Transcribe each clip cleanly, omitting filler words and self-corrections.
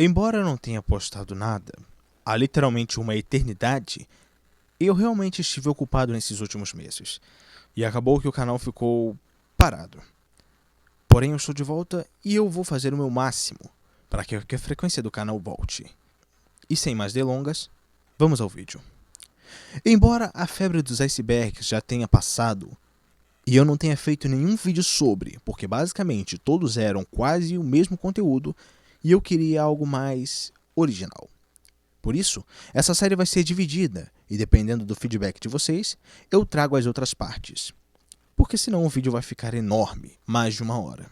Embora eu não tenha postado nada há literalmente uma eternidade, eu realmente estive ocupado nesses últimos meses, e acabou que o canal ficou parado. Porém, eu estou de volta e eu vou fazer o meu máximo para que a frequência do canal volte. E sem mais delongas, vamos ao vídeo. Embora a febre dos icebergs já tenha passado, e eu não tenha feito nenhum vídeo sobre, porque basicamente todos eram quase o mesmo conteúdo, e eu queria algo mais original. Por isso, essa série vai ser dividida, e dependendo do feedback de vocês, eu trago as outras partes. Porque senão o vídeo vai ficar enorme, mais de 1 hora.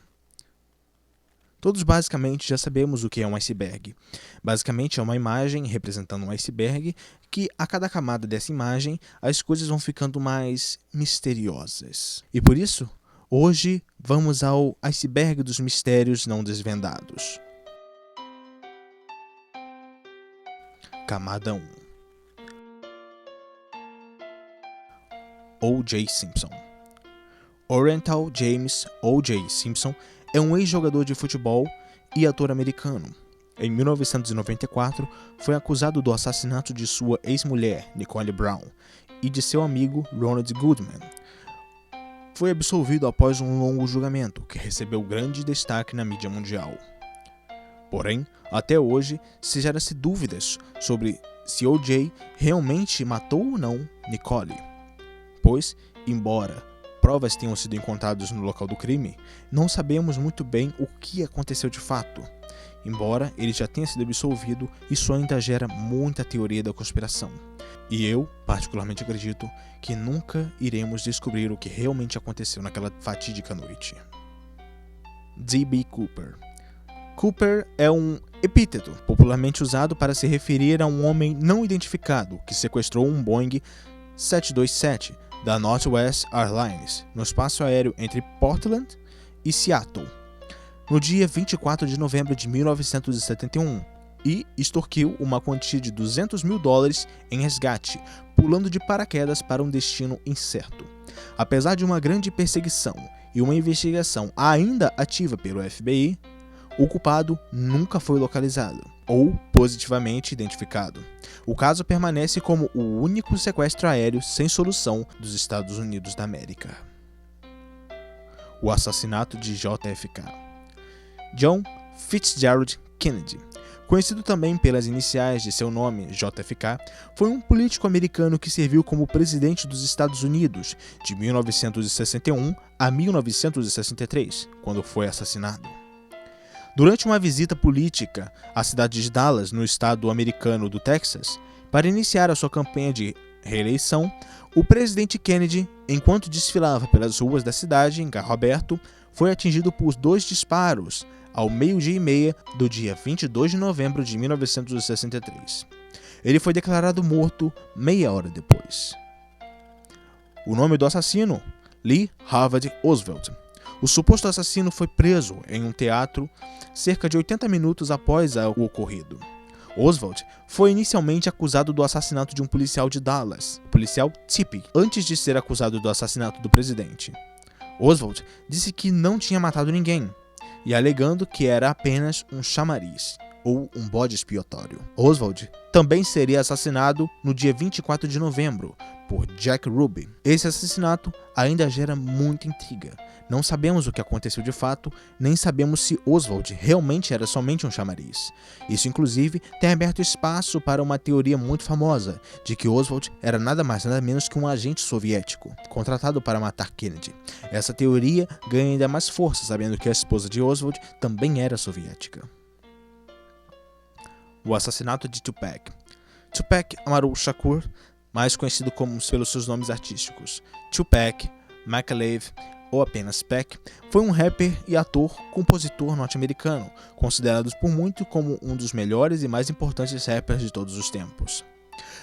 Todos basicamente já sabemos o que é um iceberg. Basicamente é uma imagem representando um iceberg que a cada camada dessa imagem as coisas vão ficando mais misteriosas. E por isso, hoje vamos ao iceberg dos mistérios não desvendados. Camada 1. O.J. Simpson. Oriental James O.J. Simpson é um ex-jogador de futebol e ator americano. Em 1994, foi acusado do assassinato de sua ex-mulher, Nicole Brown, e de seu amigo Ronald Goodman. Foi absolvido após um longo julgamento, que recebeu grande destaque na mídia mundial. Porém, até hoje, se gera-se dúvidas sobre se O.J. realmente matou ou não Nicole. Pois, embora provas tenham sido encontradas no local do crime, não sabemos muito bem o que aconteceu de fato. Embora ele já tenha sido absolvido, isso ainda gera muita teoria da conspiração. E eu, particularmente, acredito que nunca iremos descobrir o que realmente aconteceu naquela fatídica noite. D.B. Cooper. Cooper é um epíteto popularmente usado para se referir a um homem não identificado que sequestrou um Boeing 727 da Northwest Airlines no espaço aéreo entre Portland e Seattle, no dia 24 de novembro de 1971, e extorquiu uma quantia de $200 mil em resgate, pulando de paraquedas para um destino incerto. Apesar de uma grande perseguição e uma investigação ainda ativa pelo FBI, o culpado nunca foi localizado ou positivamente identificado. O caso permanece como o único sequestro aéreo sem solução dos Estados Unidos da América. O assassinato de JFK. John Fitzgerald Kennedy, conhecido também pelas iniciais de seu nome, JFK, foi um político americano que serviu como presidente dos Estados Unidos de 1961 a 1963, quando foi assassinado. Durante uma visita política à cidade de Dallas, no estado americano do Texas, para iniciar a sua campanha de reeleição, o presidente Kennedy, enquanto desfilava pelas ruas da cidade em carro aberto, foi atingido por 2 disparos ao 12:30 do dia 22 de novembro de 1963. Ele foi declarado morto meia hora depois. O nome do assassino? Lee Harvey Oswald. O suposto assassino foi preso em um teatro cerca de 80 minutos após o ocorrido. Oswald foi inicialmente acusado do assassinato de um policial de Dallas, o policial Tippit, antes de ser acusado do assassinato do presidente. Oswald disse que não tinha matado ninguém, e alegando que era apenas um chamariz, ou um bode expiatório. Oswald também seria assassinado no dia 24 de novembro, por Jack Ruby. Esse assassinato ainda gera muita intriga. Não sabemos o que aconteceu de fato, nem sabemos se Oswald realmente era somente um chamariz. Isso, inclusive, tem aberto espaço para uma teoria muito famosa, de que Oswald era nada mais nada menos que um agente soviético, contratado para matar Kennedy. Essa teoria ganha ainda mais força, sabendo que a esposa de Oswald também era soviética. O assassinato de Tupac. Tupac Amaru Shakur, mais conhecido pelos seus nomes artísticos, Tupac, Micallef ou apenas Pac, foi um rapper e ator, compositor norte-americano, considerado por muitos como um dos melhores e mais importantes rappers de todos os tempos.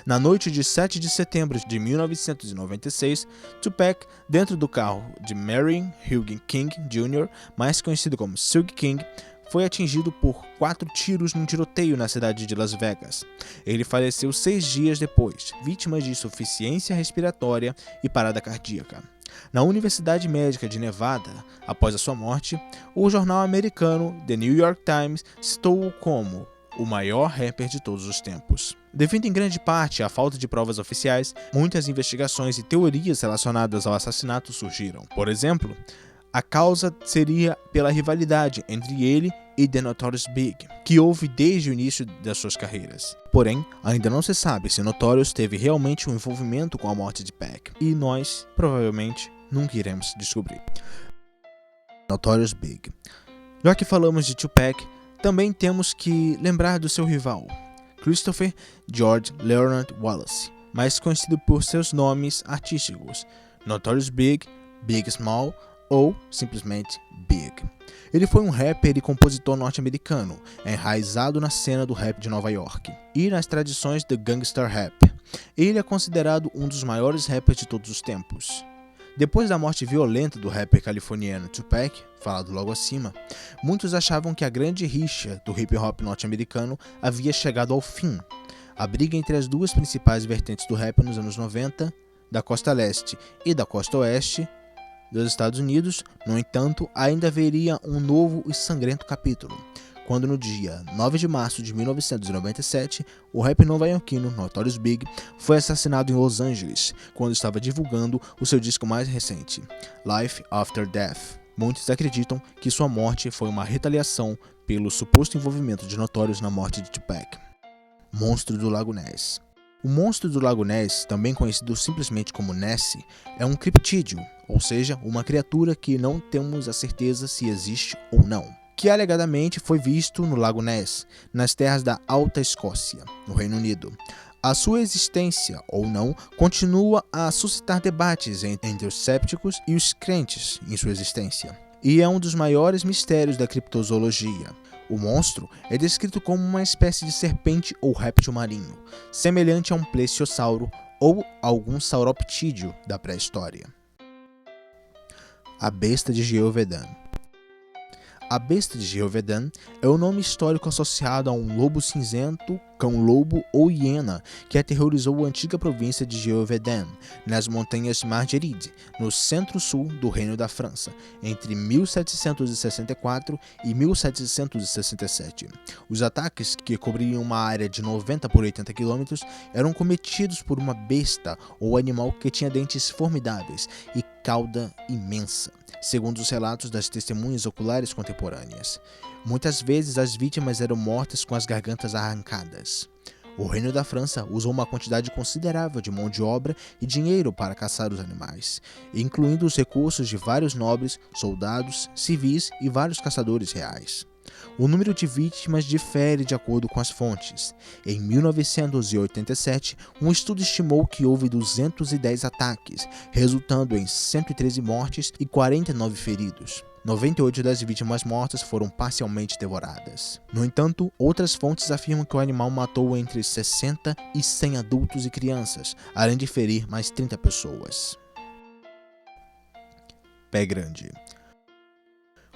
Na noite de 7 de setembro de 1996, Tupac, dentro do carro de Marvin Hughie King Jr., mais conhecido como Suge King, foi atingido por 4 tiros num tiroteio na cidade de Las Vegas. Ele faleceu 6 dias depois, vítima de insuficiência respiratória e parada cardíaca. Na Universidade Médica de Nevada, após a sua morte, o jornal americano The New York Times citou-o como o maior rapper de todos os tempos. Devido em grande parte à falta de provas oficiais, muitas investigações e teorias relacionadas ao assassinato surgiram. Por exemplo, a causa seria pela rivalidade entre ele e The Notorious Big, que houve desde o início das suas carreiras. Porém, ainda não se sabe se Notorious teve realmente um envolvimento com a morte de Pac, e nós, provavelmente, nunca iremos descobrir. Notorious Big. Já que falamos de Tupac, também temos que lembrar do seu rival, Christopher George Leonard Wallace, mais conhecido por seus nomes artísticos, Notorious Big, Big Small ou simplesmente Big. Ele foi um rapper e compositor norte-americano, enraizado na cena do rap de Nova York e nas tradições do gangster rap. Ele é considerado um dos maiores rappers de todos os tempos. Depois da morte violenta do rapper californiano Tupac, falado logo acima, muitos achavam que a grande rixa do hip-hop norte-americano havia chegado ao fim. A briga entre as duas principais vertentes do rap nos anos 90, da costa leste e da costa oeste dos Estados Unidos, no entanto, ainda haveria um novo e sangrento capítulo, quando no dia 9 de março de 1997, o rapper nova-iorquino Notorious Big foi assassinado em Los Angeles, quando estava divulgando o seu disco mais recente, Life After Death. Muitos acreditam que sua morte foi uma retaliação pelo suposto envolvimento de Notorious na morte de Tupac. Monstro do Lago Ness. O monstro do Lago Ness, também conhecido simplesmente como Nessie, é um criptídeo, ou seja, uma criatura que não temos a certeza se existe ou não, que alegadamente foi visto no Lago Ness, nas terras da Alta Escócia, no Reino Unido. A sua existência, ou não, continua a suscitar debates entre os céticos e os crentes em sua existência, e é um dos maiores mistérios da criptozoologia. O monstro é descrito como uma espécie de serpente ou réptil marinho, semelhante a um plesiosauro ou algum sauroptídeo da pré-história. A besta de Gévaudan. A besta de Gévaudan é o nome histórico associado a um lobo cinzento, cão-lobo ou hiena que aterrorizou a antiga província de Gévaudan, nas montanhas Margeride, no centro-sul do Reino da França, entre 1764 e 1767. Os ataques, que cobriam uma área de 90 por 80 km, eram cometidos por uma besta ou animal que tinha dentes formidáveis e cauda imensa, segundo os relatos das testemunhas oculares contemporâneas. Muitas vezes as vítimas eram mortas com as gargantas arrancadas. O Reino da França usou uma quantidade considerável de mão de obra e dinheiro para caçar os animais, incluindo os recursos de vários nobres, soldados, civis e vários caçadores reais. O número de vítimas difere de acordo com as fontes. Em 1987, um estudo estimou que houve 210 ataques, resultando em 113 mortes e 49 feridos. 98 das vítimas mortas foram parcialmente devoradas. No entanto, outras fontes afirmam que o animal matou entre 60 e 100 adultos e crianças, além de ferir mais 30 pessoas. Pé grande.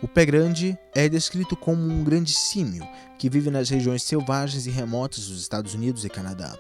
O pé grande é descrito como um grande símio que vive nas regiões selvagens e remotas dos Estados Unidos e Canadá.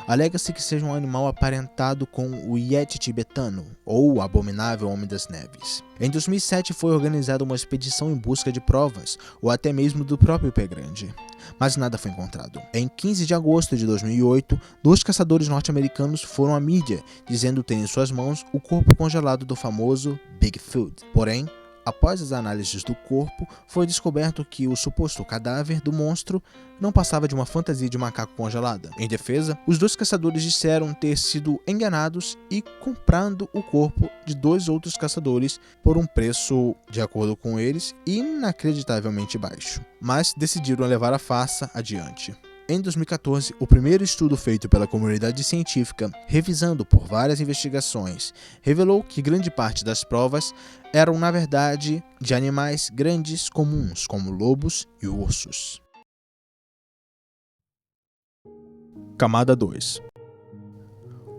Alega-se que seja um animal aparentado com o Yeti tibetano, ou o abominável Homem das Neves. Em 2007 foi organizada uma expedição em busca de provas, ou até mesmo do próprio pé grande, mas nada foi encontrado. Em 15 de agosto de 2008, 2 caçadores norte-americanos foram à mídia, dizendo ter em suas mãos o corpo congelado do famoso Bigfoot. Porém, após as análises do corpo, foi descoberto que o suposto cadáver do monstro não passava de uma fantasia de macaco congelada. Em defesa, os 2 caçadores disseram ter sido enganados e comprando o corpo de 2 outros caçadores por um preço, de acordo com eles, inacreditavelmente baixo. Mas decidiram levar a farsa adiante. Em 2014, o primeiro estudo feito pela comunidade científica, revisando por várias investigações, revelou que grande parte das provas eram, na verdade, de animais grandes comuns, como lobos e ursos. Camada 2.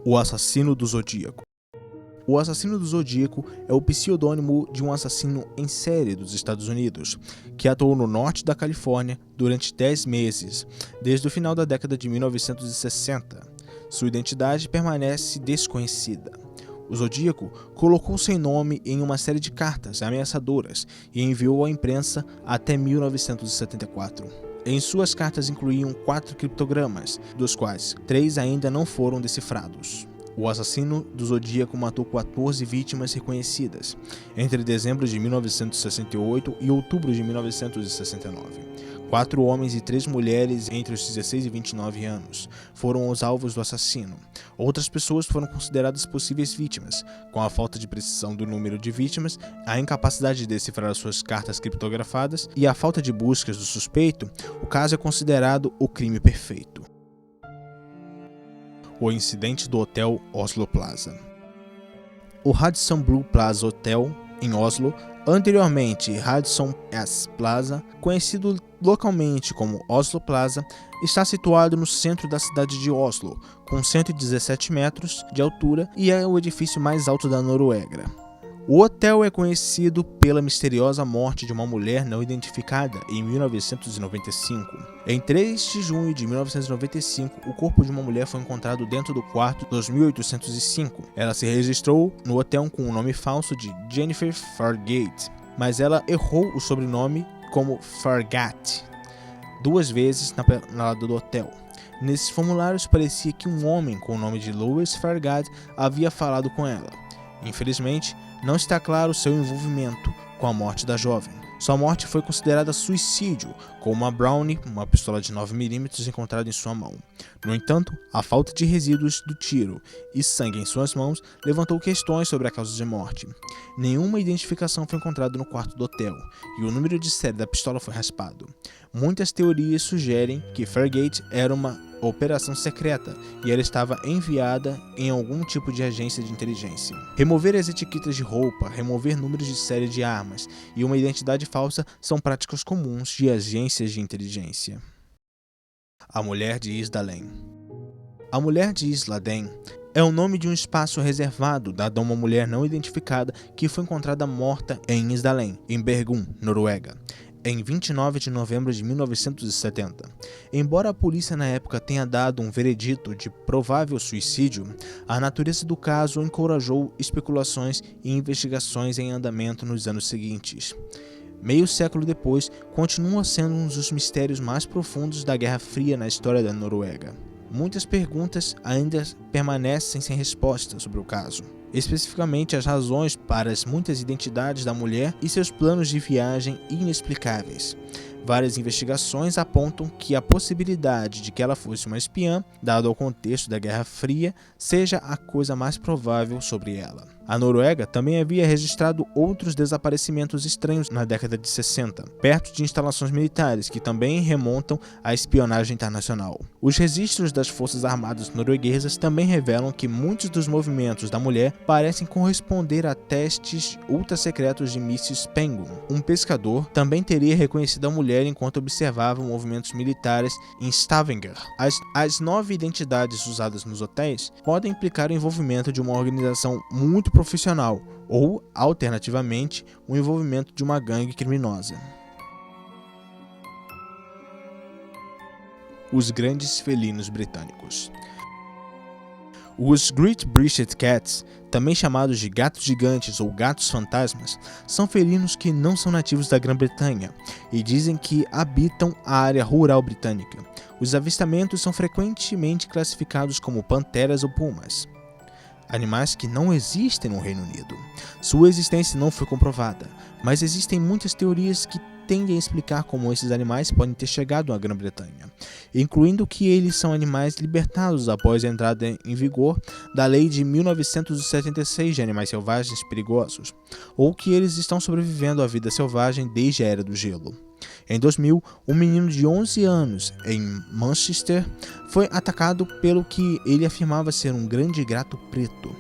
O assassino do Zodíaco. O assassino do Zodíaco é o pseudônimo de um assassino em série dos Estados Unidos, que atuou no norte da Califórnia durante 10 meses, desde o final da década de 1960. Sua identidade permanece desconhecida. O Zodíaco colocou seu nome em uma série de cartas ameaçadoras e enviou à imprensa até 1974. Em suas cartas incluíam 4 criptogramas, dos quais 3 ainda não foram decifrados. O assassino do Zodíaco matou 14 vítimas reconhecidas entre dezembro de 1968 e outubro de 1969. 4 homens e 3 mulheres entre os 16 e 29 anos foram os alvos do assassino. Outras pessoas foram consideradas possíveis vítimas. Com a falta de precisão do número de vítimas, a incapacidade de decifrar suas cartas criptografadas e a falta de buscas do suspeito, o caso é considerado o crime perfeito. O incidente do Hotel Oslo Plaza. O Radisson Blu Plaza Hotel, em Oslo, anteriormente Radisson S Plaza, conhecido localmente como Oslo Plaza, está situado no centro da cidade de Oslo, com 117 metros de altura e é o edifício mais alto da Noruega. O hotel é conhecido pela misteriosa morte de uma mulher não identificada em 1995. Em 3 de junho de 1995, o corpo de uma mulher foi encontrado dentro do quarto 2805. Ela se registrou no hotel com o nome falso de Jennifer Fargate, mas ela errou o sobrenome como Fargat 2 vezes na lado do hotel. Nesses formulários parecia que um homem com o nome de Louis Fargat havia falado com ela. Infelizmente, não está claro seu envolvimento com a morte da jovem. Sua morte foi considerada suicídio, com uma Brownie, uma pistola de 9mm, encontrada em sua mão. No entanto, a falta de resíduos do tiro e sangue em suas mãos levantou questões sobre a causa de morte. Nenhuma identificação foi encontrada no quarto do hotel, e o número de série da pistola foi raspado. Muitas teorias sugerem que Fargate era uma operação secreta e ela estava enviada em algum tipo de agência de inteligência. Remover as etiquetas de roupa, remover números de série de armas e uma identidade falsa são práticas comuns de agências de inteligência. A Mulher de Isdalen. A Mulher de Isdalen é o nome de um espaço reservado dado a uma mulher não identificada que foi encontrada morta em Isdalen, em Bergen, Noruega, em 29 de novembro de 1970. Embora a polícia na época tenha dado um veredito de provável suicídio, a natureza do caso encorajou especulações e investigações em andamento nos anos seguintes. Meio século depois, continua sendo um dos mistérios mais profundos da Guerra Fria na história da Noruega. Muitas perguntas ainda permanecem sem resposta sobre o caso, especificamente as razões para as muitas identidades da mulher e seus planos de viagem inexplicáveis. Várias investigações apontam que a possibilidade de que ela fosse uma espiã, dado o contexto da Guerra Fria, seja a coisa mais provável sobre ela. A Noruega também havia registrado outros desaparecimentos estranhos na década de 60, perto de instalações militares que também remontam à espionagem internacional. Os registros das Forças Armadas norueguesas também revelam que muitos dos movimentos da mulher parecem corresponder a testes ultra-secretos de mísseis Pengun. Um pescador também teria reconhecido a mulher enquanto observava movimentos militares em Stavanger. As 9 identidades usadas nos hotéis podem implicar o envolvimento de uma organização muito profissional ou, alternativamente, o envolvimento de uma gangue criminosa. Os grandes felinos britânicos. Os Great British Cats, também chamados de gatos gigantes ou gatos fantasmas, são felinos que não são nativos da Grã-Bretanha e dizem que habitam a área rural britânica. Os avistamentos são frequentemente classificados como panteras ou pumas, animais que não existem no Reino Unido. Sua existência não foi comprovada, mas existem muitas teorias que tendem a explicar como esses animais podem ter chegado à Grã-Bretanha, incluindo que eles são animais libertados após a entrada em vigor da Lei de 1976 de Animais Selvagens Perigosos, ou que eles estão sobrevivendo à vida selvagem desde a Era do Gelo. Em 2000, um menino de 11 anos em Manchester foi atacado pelo que ele afirmava ser um grande gato preto.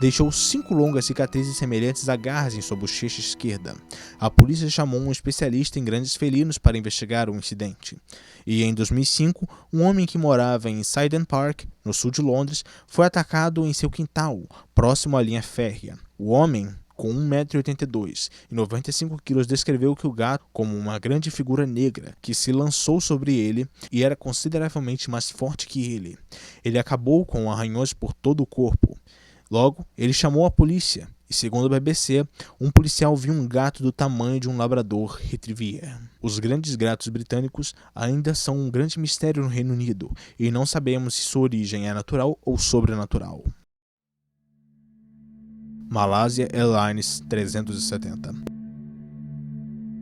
Deixou 5 longas cicatrizes semelhantes a garras em sua bochecha esquerda. A polícia chamou um especialista em grandes felinos para investigar o incidente. E em 2005, um homem que morava em Syden Park, no sul de Londres, foi atacado em seu quintal, próximo à linha férrea. O homem, com 1,82 m e 95 kg, descreveu que o gato como uma grande figura negra que se lançou sobre ele e era consideravelmente mais forte que ele. Ele acabou com arranhões por todo o corpo. Logo, ele chamou a polícia E segundo a BBC, um policial viu um gato do tamanho de um labrador retriever. Os grandes gatos britânicos ainda são um grande mistério no Reino Unido e não sabemos se sua origem é natural ou sobrenatural. Malaysia Airlines 370.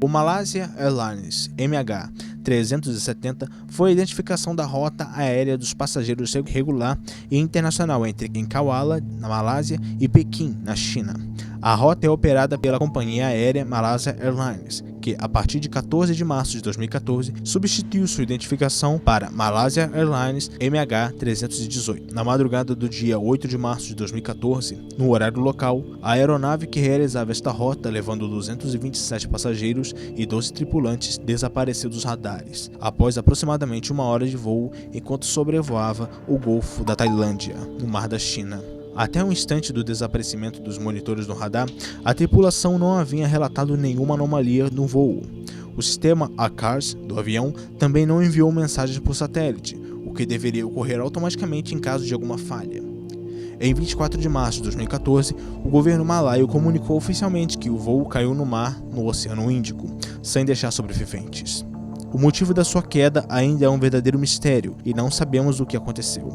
O Malaysia Airlines MH370 foi a identificação da rota aérea dos passageiros regular e internacional entre Kuala, na Malásia, e Pequim, na China. A rota é operada pela companhia aérea Malaysia Airlines, que, a partir de 14 de março de 2014, substituiu sua identificação para Malaysia Airlines MH318. Na madrugada do dia 8 de março de 2014, no horário local, a aeronave que realizava esta rota, levando 227 passageiros e 12 tripulantes, desapareceu dos radares, após aproximadamente 1 hora de voo, enquanto sobrevoava o Golfo da Tailândia, no Mar da China. Até o instante do desaparecimento dos monitores no radar, a tripulação não havia relatado nenhuma anomalia no voo. O sistema ACARS do avião também não enviou mensagens por satélite, o que deveria ocorrer automaticamente em caso de alguma falha. Em 24 de março de 2014, o governo malaio comunicou oficialmente que o voo caiu no mar no Oceano Índico, sem deixar sobreviventes. O motivo da sua queda ainda é um verdadeiro mistério e não sabemos o que aconteceu.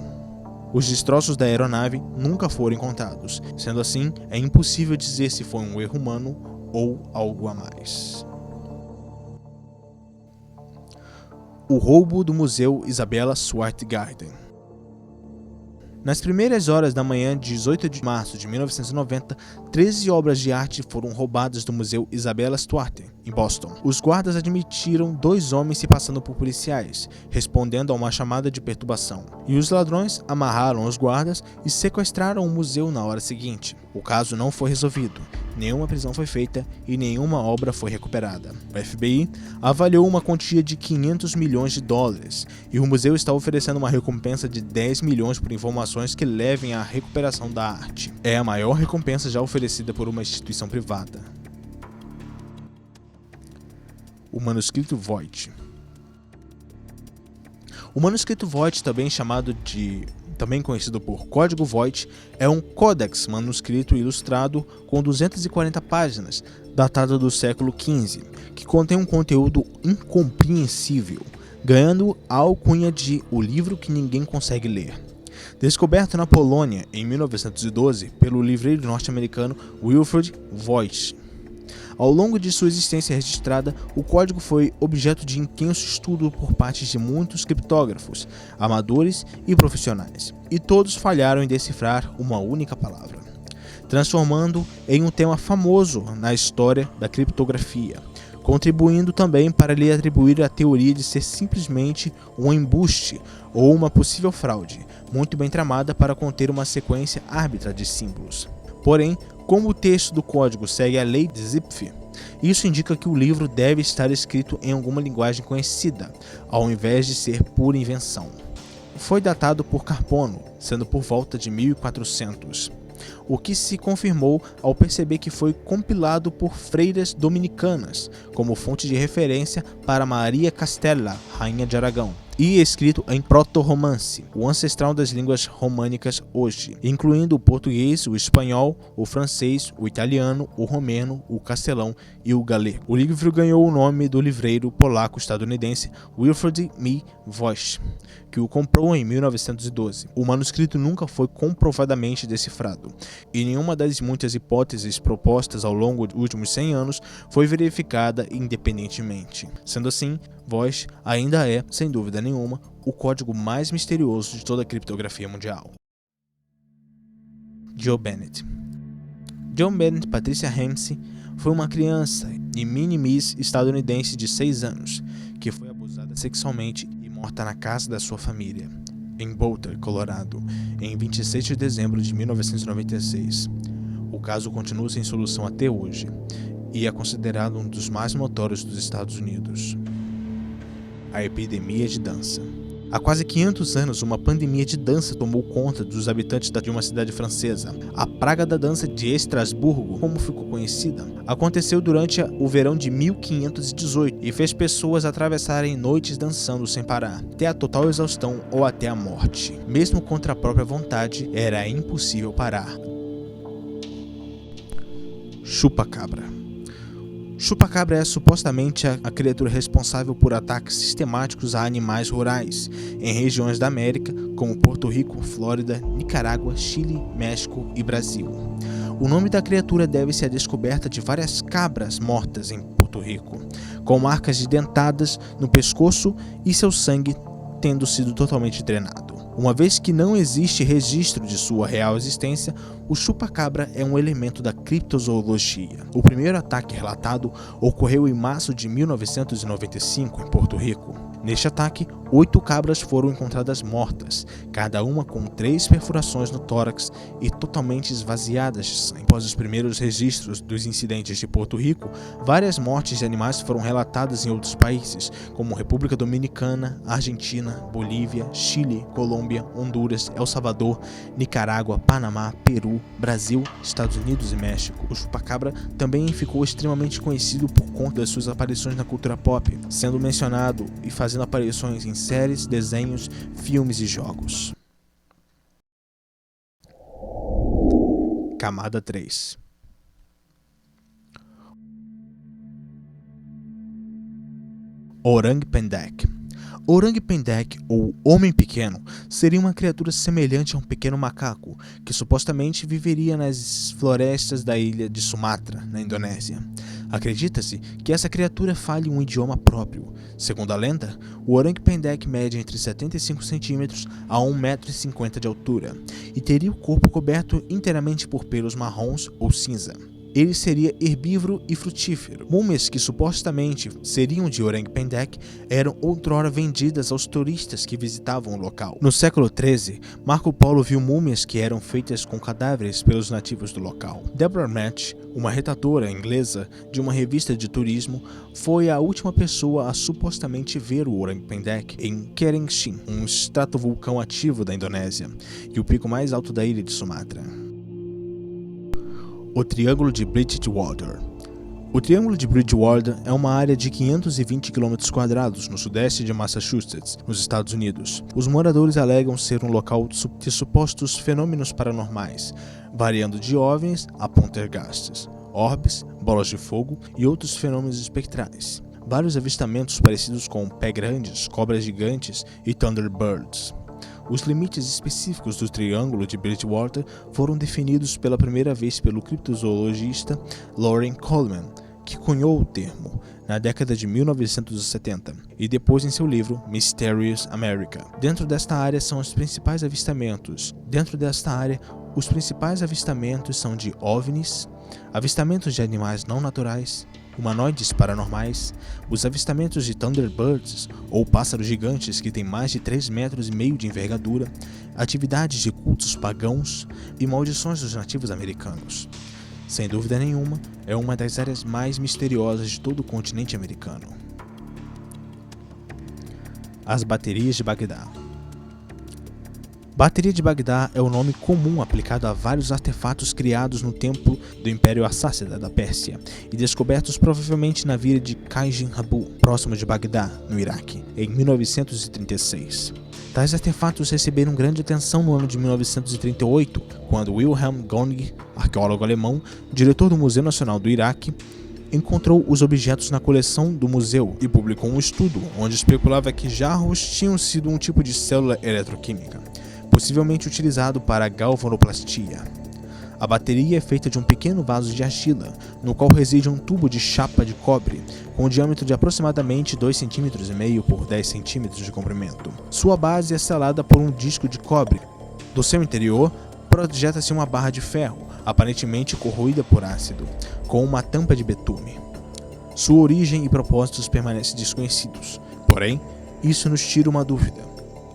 Os destroços da aeronave nunca foram encontrados, sendo assim, é impossível dizer se foi um erro humano ou algo a mais. O roubo do Museu Isabella Swartgarden. Nas primeiras horas da manhã de 18 de março de 1990, 13 obras de arte foram roubadas do Museu Isabella Stewart, em Boston. Os guardas admitiram 2 homens se passando por policiais, respondendo a uma chamada de perturbação. E os ladrões amarraram os guardas e sequestraram o museu na hora seguinte. O caso não foi resolvido, nenhuma prisão foi feita e nenhuma obra foi recuperada. O FBI avaliou uma quantia de 500 milhões de dólares e o museu está oferecendo uma recompensa de 10 milhões por informações que levem à recuperação da arte. É a maior recompensa já oferecida por uma instituição privada. O manuscrito Voigt. O manuscrito Voigt, também conhecido por Código Voigt, é um códex manuscrito ilustrado com 240 páginas, datado do século XV, que contém um conteúdo incompreensível, ganhando a alcunha de O Livro que Ninguém Consegue Ler. Descoberto na Polônia em 1912 pelo livreiro norte-americano Wilfred Voigt. Ao longo de sua existência registrada, o código foi objeto de intenso estudo por parte de muitos criptógrafos, amadores e profissionais, e todos falharam em decifrar uma única palavra, transformando em um tema famoso na história da criptografia, contribuindo também para lhe atribuir a teoria de ser simplesmente um embuste ou uma possível fraude, muito bem tramada para conter uma sequência árbitra de símbolos. Porém, como o texto do código segue a lei de Zipf, isso indica que o livro deve estar escrito em alguma linguagem conhecida, ao invés de ser pura invenção. Foi datado por Carbono, sendo por volta de 1400, o que se confirmou ao perceber que foi compilado por freiras dominicanas, como fonte de referência para Maria Castella, rainha de Aragão, e escrito em proto-romance, o ancestral das línguas românicas hoje, incluindo o português, o espanhol, o francês, o italiano, o romeno, o castelão e o galego. O livro ganhou o nome do livreiro polaco-estadunidense Wilfred M. Voigt, que o comprou em 1912. O manuscrito nunca foi comprovadamente decifrado, e nenhuma das muitas hipóteses propostas ao longo dos últimos 100 anos foi verificada independentemente. Sendo assim, Voigt ainda é, sem dúvida nenhuma, o código mais misterioso de toda a criptografia mundial. Joe Bennett. John Bennett Patricia Ramsey foi uma criança e mini-miss estadunidense de 6 anos, que foi abusada sexualmente e morta na casa da sua família, em Boulder, Colorado, em 26 de dezembro de 1996. O caso continua sem solução até hoje e é considerado um dos mais notórios dos Estados Unidos. A epidemia de dança. Há quase 500 anos, uma pandemia de dança tomou conta dos habitantes de uma cidade francesa. A praga da dança de Estrasburgo, como ficou conhecida, aconteceu durante o verão de 1518 e fez pessoas atravessarem noites dançando sem parar, até a total exaustão ou até a morte. Mesmo contra a própria vontade, era impossível parar. Chupa-cabra. Chupa-cabra é supostamente a criatura responsável por ataques sistemáticos a animais rurais em regiões da América, como Porto Rico, Flórida, Nicarágua, Chile, México e Brasil. O nome da criatura deve-se à descoberta de várias cabras mortas em Porto Rico, com marcas dentadas no pescoço e seu sangue tendo sido totalmente drenado. Uma vez que não existe registro de sua real existência, o chupa-cabra é um elemento da criptozoologia. O primeiro ataque relatado ocorreu em março de 1995 em Porto Rico. Neste ataque, 8 cabras foram encontradas mortas, cada uma com 3 perfurações no tórax e totalmente esvaziadas de sangue. Após os primeiros registros dos incidentes de Porto Rico, várias mortes de animais foram relatadas em outros países, como República Dominicana, Argentina, Bolívia, Chile, Colômbia, Honduras, El Salvador, Nicarágua, Panamá, Peru, Brasil, Estados Unidos e México. O chupa-cabra também ficou extremamente conhecido por conta das suas aparições na cultura pop, sendo mencionado e fazendo aparições em séries, desenhos, filmes e jogos. Camada 3. Orang Pendek. Orang Pendek, ou Homem Pequeno, seria uma criatura semelhante a um pequeno macaco, que supostamente viveria nas florestas da ilha de Sumatra, na Indonésia. Acredita-se que essa criatura fale um idioma próprio. Segundo a lenda, o Orang Pendek mede entre 75 cm a 1,50 m de altura e teria o corpo coberto inteiramente por pelos marrons ou cinza. Ele seria herbívoro e frutífero. Múmias que supostamente seriam de Orang Pendek eram outrora vendidas aos turistas que visitavam o local. No século XIII, Marco Polo viu múmias que eram feitas com cadáveres pelos nativos do local. Deborah Match, uma redatora inglesa de uma revista de turismo, foi a última pessoa a supostamente ver o Orang Pendek em Kerinci, um estratovulcão ativo da Indonésia e o pico mais alto da ilha de Sumatra. O Triângulo de Bridgewater. O Triângulo de Bridgewater é uma área de 520 km² no sudeste de Massachusetts, nos Estados Unidos. Os moradores alegam ser um local de supostos fenômenos paranormais, variando de OVNIs a poltergeists, orbes, bolas de fogo e outros fenômenos espectrais. Vários avistamentos parecidos com pé-grandes, cobras gigantes e thunderbirds. Os limites específicos do Triângulo de Bridgewater foram definidos pela primeira vez pelo criptozoologista Loren Coleman, que cunhou o termo na década de 1970 e depois em seu livro Mysterious America. Dentro desta área são os principais avistamentos. Os principais avistamentos são de OVNIs, avistamentos de animais não naturais, humanoides paranormais, os avistamentos de Thunderbirds, ou pássaros gigantes que têm mais de 3,5 metros de envergadura, atividades de cultos pagãos e maldições dos nativos americanos. Sem dúvida nenhuma, é uma das áreas mais misteriosas de todo o continente americano. As baterias de Bagdá. Bateria de Bagdá é o nome comum aplicado a vários artefatos criados no templo do Império Assásida da Pérsia e descobertos provavelmente na vila de Kajin Rabu, próximo de Bagdá, no Iraque, em 1936. Tais artefatos receberam grande atenção no ano de 1938, quando Wilhelm Göring, arqueólogo alemão, diretor do Museu Nacional do Iraque, encontrou os objetos na coleção do museu e publicou um estudo onde especulava que jarros tinham sido um tipo de célula eletroquímica, possivelmente utilizado para a galvanoplastia. A bateria é feita de um pequeno vaso de argila, no qual reside um tubo de chapa de cobre, com um diâmetro de aproximadamente 2,5 cm por 10 cm de comprimento. Sua base é selada por um disco de cobre. Do seu interior, projeta-se uma barra de ferro, aparentemente corroída por ácido, com uma tampa de betume. Sua origem e propósitos permanecem desconhecidos, porém, isso nos tira uma dúvida.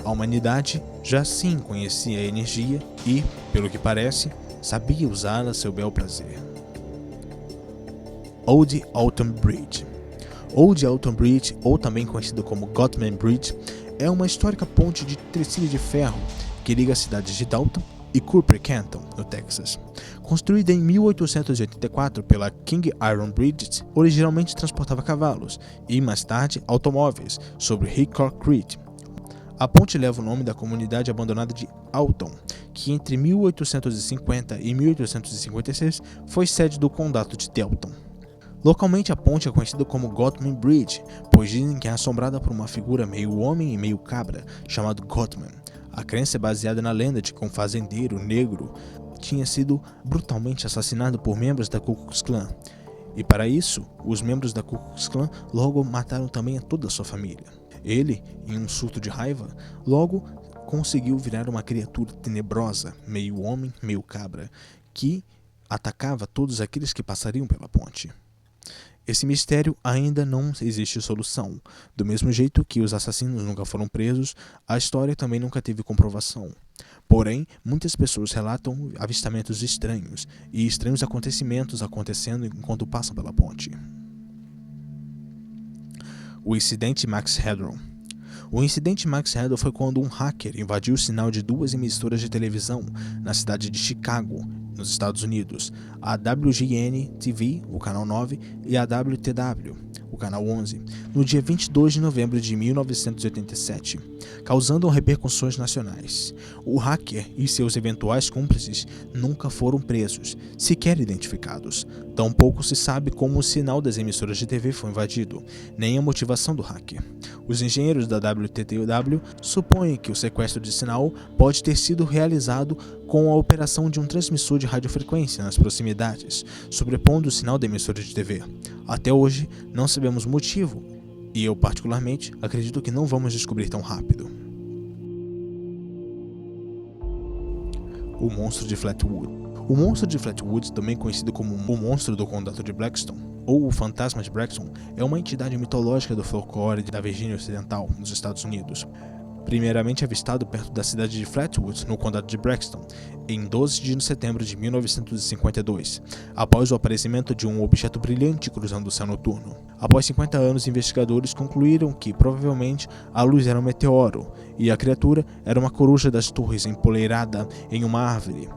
A humanidade já sim conhecia a energia e, pelo que parece, sabia usá-la a seu bel prazer. Old Alton Bridge. Old Alton Bridge, ou também conhecido como Gottman Bridge, é uma histórica ponte de trecilho de ferro que liga as cidades de Dalton e Cooper Canton, no Texas. Construída em 1884 pela King Iron Bridge, originalmente transportava cavalos e, mais tarde, automóveis sobre Hickory Creek. A ponte leva o nome da comunidade abandonada de Alton, que entre 1850 e 1856 foi sede do condado de Delton. Localmente, a ponte é conhecida como Gottman Bridge, pois dizem que é assombrada por uma figura meio homem e meio cabra, chamado Gottman. A crença é baseada na lenda de que um fazendeiro negro tinha sido brutalmente assassinado por membros da Ku Klux Klan. E para isso, os membros da Ku Klux Klan logo mataram também a toda a sua família. Ele, em um surto de raiva, logo conseguiu virar uma criatura tenebrosa, meio homem, meio cabra, que atacava todos aqueles que passariam pela ponte. Esse mistério ainda não existe solução. Do mesmo jeito que os assassinos nunca foram presos, a história também nunca teve comprovação. Porém, muitas pessoas relatam avistamentos estranhos e estranhos acontecimentos acontecendo enquanto passam pela ponte. O incidente Max Headroom. O incidente Max Headroom foi quando um hacker invadiu o sinal de duas emissoras de televisão na cidade de Chicago, nos Estados Unidos, a WGN-TV, o canal 9, e a WTW, o canal 11, no dia 22 de novembro de 1987, causando repercussões nacionais. O hacker e seus eventuais cúmplices nunca foram presos, sequer identificados. Tampouco se sabe como o sinal das emissoras de TV foi invadido, nem a motivação do hacker. Os engenheiros da WTW supõem que o sequestro de sinal pode ter sido realizado com a operação de um transmissor de radiofrequência nas proximidades, sobrepondo o sinal da emissora de TV. Até hoje, não sabemos o motivo, e eu particularmente acredito que não vamos descobrir tão rápido. O monstro de Flatwood. O monstro de Flatwood, também conhecido como o monstro do condado de Blackstone, ou o fantasma de Blackstone, é uma entidade mitológica do folclore da Virgínia Ocidental, nos Estados Unidos. Primeiramente avistado perto da cidade de Flatwood, no condado de Blackstone, em 12 de setembro de 1952, após o aparecimento de um objeto brilhante cruzando o céu noturno. Após 50 anos, investigadores concluíram que, provavelmente, a luz era um meteoro, e a criatura era uma coruja das torres empoleirada em uma árvore,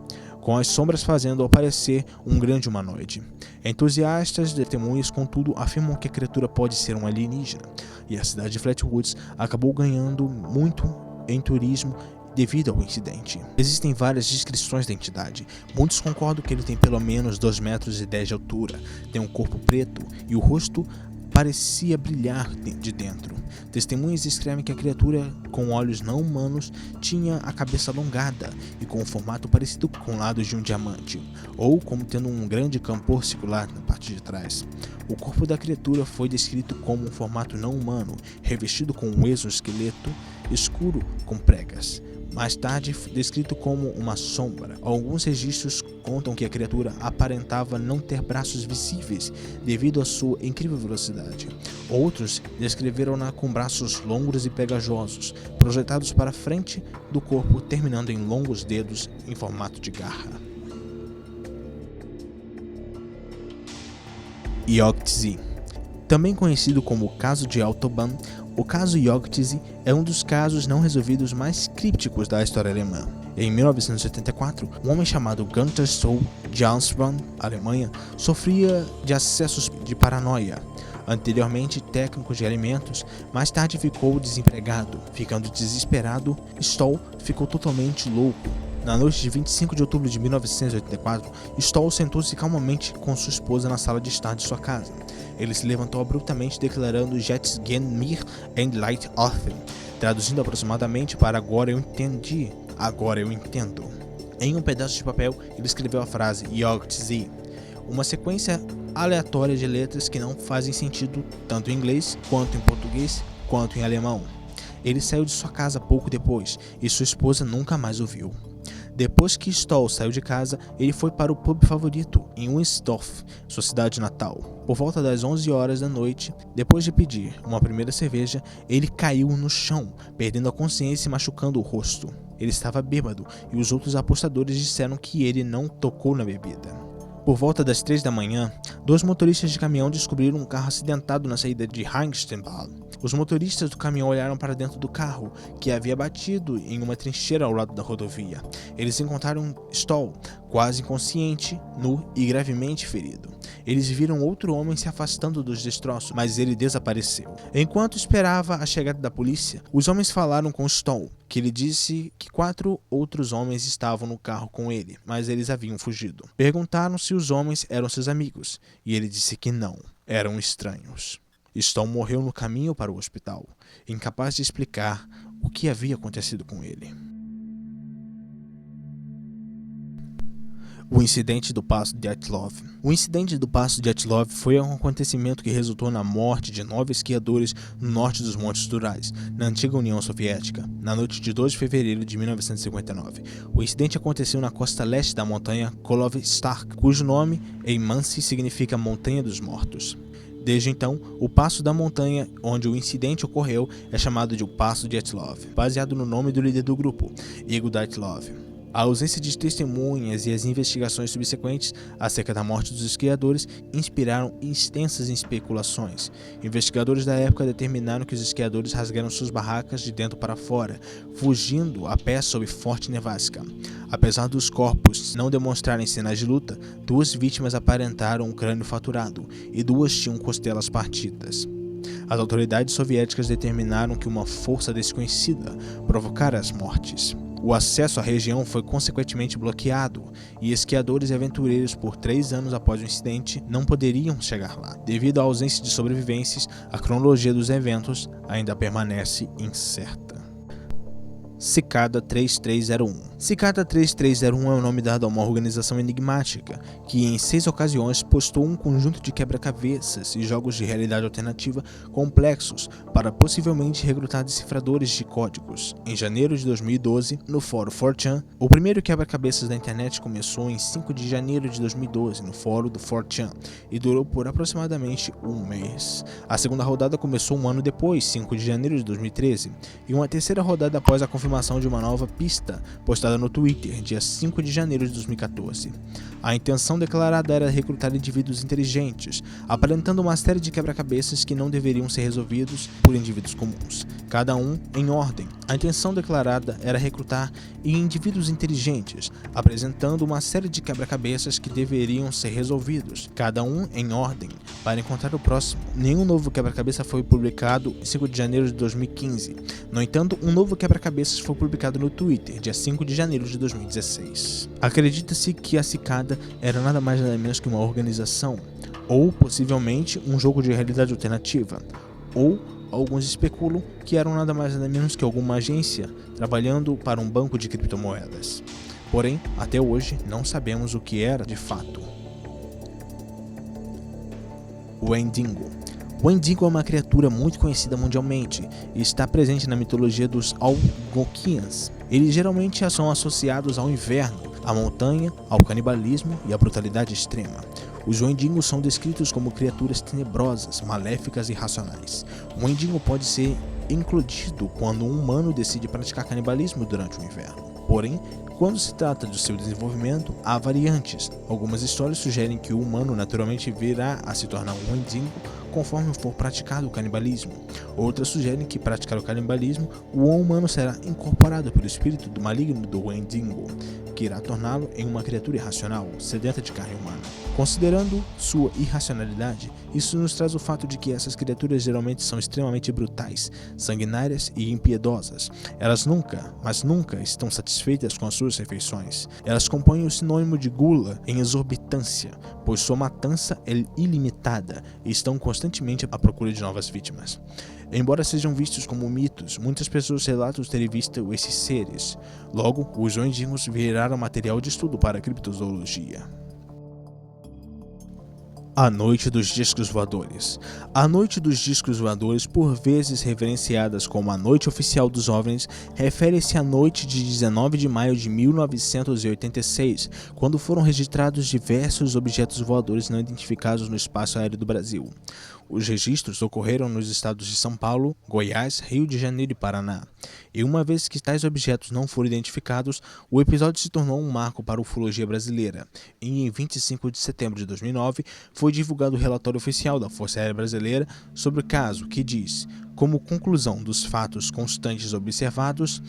com as sombras fazendo aparecer um grande humanoide. Entusiastas e testemunhas, contudo, afirmam que a criatura pode ser um alienígena, e a cidade de Flatwoods acabou ganhando muito em turismo devido ao incidente. Existem várias descrições da entidade. Muitos concordam que ele tem pelo menos 2,10 metros de altura, tem um corpo preto e o rosto parecia brilhar de dentro. Testemunhas descrevem que a criatura, com olhos não humanos, tinha a cabeça alongada e com um formato parecido com lados de um diamante, ou como tendo um grande campor circular na parte de trás. O corpo da criatura foi descrito como um formato não humano, revestido com um exoesqueleto escuro com pregas. Mais tarde, descrito como uma sombra. Alguns registros contam que a criatura aparentava não ter braços visíveis devido à sua incrível velocidade. Outros descreveram-na com braços longos e pegajosos, projetados para frente do corpo, terminando em longos dedos em formato de garra. Yogg-Tze. Também conhecido como o caso de Autobahn, o caso Yogg-Tze é um dos casos não resolvidos mais crípticos da história alemã. Em 1984, um homem chamado Gunther Stoll de Arnsbach, Alemanha, sofria de acessos de paranoia. Anteriormente técnico de alimentos, mais tarde ficou desempregado. Ficando desesperado, Stoll ficou totalmente louco. Na noite de 25 de outubro de 1984, Stoll sentou-se calmamente com sua esposa na sala de estar de sua casa. Ele se levantou abruptamente declarando "Jetzt gehen mir ein Light offen", traduzindo aproximadamente para "agora eu entendi, agora eu entendo". Em um pedaço de papel, ele escreveu a frase Yogg-Tze, uma sequência aleatória de letras que não fazem sentido tanto em inglês, quanto em português, quanto em alemão. Ele saiu de sua casa pouco depois, e sua esposa nunca mais o viu. Depois que Stoll saiu de casa, ele foi para o pub favorito, em Winsdorf, sua cidade natal. Por volta das 11 horas da noite, depois de pedir uma primeira cerveja, ele caiu no chão, perdendo a consciência e machucando o rosto. Ele estava bêbado, e os outros apostadores disseram que ele não tocou na bebida. Por volta das 3 da manhã, 2 motoristas de caminhão descobriram um carro acidentado na saída de Heinstenbach. Os motoristas do caminhão olharam para dentro do carro, que havia batido em uma trincheira ao lado da rodovia. Eles encontraram Stoll, quase inconsciente, nu e gravemente ferido. eles viram outro homem se afastando dos destroços, mas ele desapareceu. Enquanto esperava a chegada da polícia, os homens falaram com Stoll, que lhe disse que 4 outros homens estavam no carro com ele, mas eles haviam fugido. Perguntaram se os homens eram seus amigos, e ele disse que não, eram estranhos. Stoll morreu no caminho para o hospital, incapaz de explicar o que havia acontecido com ele. O incidente do Passo Dyatlov. O incidente do Passo Dyatlov foi um acontecimento que resultou na morte de 9 esquiadores no norte dos Montes Urais, na antiga União Soviética, na noite de 2 de fevereiro de 1959. O incidente aconteceu na costa leste da montanha Kolovy-Stark, cujo nome em Mansi significa Montanha dos Mortos. Desde então, o passo da montanha onde o incidente ocorreu é chamado de o Passo Dyatlov, baseado no nome do líder do grupo, Igor Dyatlov. A ausência de testemunhas e as investigações subsequentes acerca da morte dos esquiadores inspiraram extensas especulações. Investigadores da época determinaram que os esquiadores rasgaram suas barracas de dentro para fora, fugindo a pé sob forte nevasca. Apesar dos corpos não demonstrarem sinais de luta, 2 vítimas aparentaram um crânio fraturado e 2 tinham costelas partidas. As autoridades soviéticas determinaram que uma força desconhecida provocara as mortes. O acesso à região foi consequentemente bloqueado e esquiadores e aventureiros por 3 anos após o incidente não poderiam chegar lá. Devido à ausência de sobreviventes, a cronologia dos eventos ainda permanece incerta. Cicada 3301. Cicada 3301 é o nome dado a uma organização enigmática que em 6 ocasiões postou um conjunto de quebra-cabeças e jogos de realidade alternativa complexos para possivelmente recrutar decifradores de códigos. Em janeiro de 2012, no fórum 4chan, o primeiro quebra-cabeças da internet começou em 5 de janeiro de 2012 no fórum do 4chan e durou por aproximadamente um mês. A segunda rodada começou um ano depois, 5 de janeiro de 2013, e uma terceira rodada após a confirmação de uma nova pista postada no Twitter, dia 5 de janeiro de 2014. A intenção declarada era recrutar indivíduos inteligentes, aparentando uma série de quebra-cabeças que não deveriam ser resolvidos por indivíduos comuns, cada um em ordem. A intenção declarada era recrutar indivíduos inteligentes, apresentando uma série de quebra-cabeças que deveriam ser resolvidos, cada um em ordem, para encontrar o próximo. Nenhum novo quebra-cabeça foi publicado em 5 de janeiro de 2015. No entanto, um novo quebra-cabeças foi publicado no Twitter, dia 5 de janeiro de 2016. Acredita-se que a Cicada era nada mais nada menos que uma organização, ou possivelmente um jogo de realidade alternativa, ou alguns especulam que eram nada mais nada menos que alguma agência trabalhando para um banco de criptomoedas. Porém, até hoje não sabemos o que era de fato. O Wendigo. O Wendigo é uma criatura muito conhecida mundialmente e está presente na mitologia dos Algonquians. Eles geralmente são associados ao inverno, à montanha, ao canibalismo e à brutalidade extrema. Os Wendigos são descritos como criaturas tenebrosas, maléficas e irracionais. O Wendigo pode ser incluído quando um humano decide praticar canibalismo durante o inverno. Porém, quando se trata do seu desenvolvimento, há variantes. Algumas histórias sugerem que o humano naturalmente virá a se tornar um Wendigo conforme for praticado o canibalismo. Outras sugerem que, praticar o canibalismo, o humano será incorporado pelo espírito do maligno do Wendigo, que irá torná-lo em uma criatura irracional, sedenta de carne humana. Considerando sua irracionalidade, isso nos traz o fato de que essas criaturas geralmente são extremamente brutais, sanguinárias e impiedosas. Elas nunca, mas nunca estão satisfeitas com as suas refeições. Elas compõem o sinônimo de gula em exorbitância, pois sua matança é ilimitada e estão constantemente à procura de novas vítimas. Embora sejam vistos como mitos, muitas pessoas relatam terem visto esses seres. Logo, os Wendigos viraram material de estudo para a criptozoologia. A Noite dos Discos Voadores. A Noite dos Discos Voadores, por vezes reverenciadas como a Noite Oficial dos OVNIs, refere-se à noite de 19 de maio de 1986, quando foram registrados diversos objetos voadores não identificados no espaço aéreo do Brasil. Os registros ocorreram nos estados de São Paulo, Goiás, Rio de Janeiro e Paraná. E uma vez que tais objetos não foram identificados, o episódio se tornou um marco para a ufologia brasileira. E em 25 de setembro de 2009, foi divulgado o relatório oficial da Força Aérea Brasileira sobre o caso, que diz: como conclusão dos fatos constantes observados,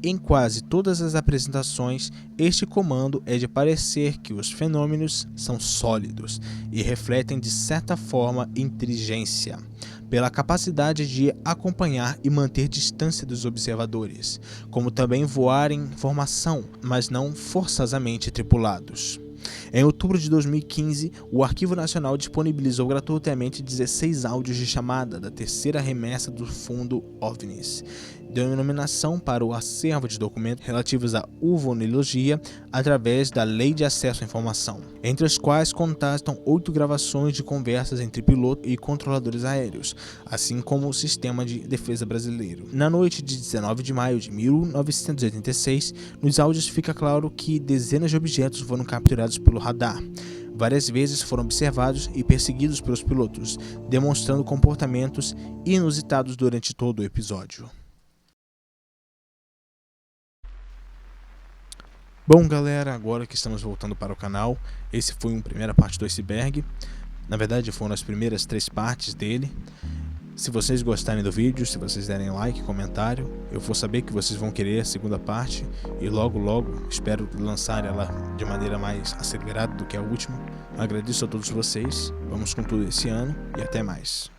Em quase todas as apresentações, este comando é de parecer que os fenômenos são sólidos e refletem de certa forma inteligência, pela capacidade de acompanhar e manter distância dos observadores, como também voar em formação, mas não forçosamente tripulados. Em outubro de 2015, o Arquivo Nacional disponibilizou gratuitamente 16 áudios de chamada da terceira remessa do Fundo OVNIs, denominação para o acervo de documentos relativos à uvonologia através da Lei de Acesso à Informação, entre os quais constam 8 gravações de conversas entre piloto e controladores aéreos, assim como o Sistema de Defesa Brasileiro. Na noite de 19 de maio de 1986, nos áudios fica claro que dezenas de objetos foram capturados pelo radar. Várias vezes foram observados e perseguidos pelos pilotos, demonstrando comportamentos inusitados durante todo o episódio. Bom, galera, agora que estamos voltando para o canal, esse foi uma primeira parte do iceberg. Na verdade, foram as primeiras 3 partes dele. Se vocês gostarem do vídeo, se vocês derem like, comentário, eu vou saber que vocês vão querer a segunda parte e logo espero lançar ela de maneira mais acelerada do que a última. Agradeço a todos vocês, vamos com tudo esse ano e até mais.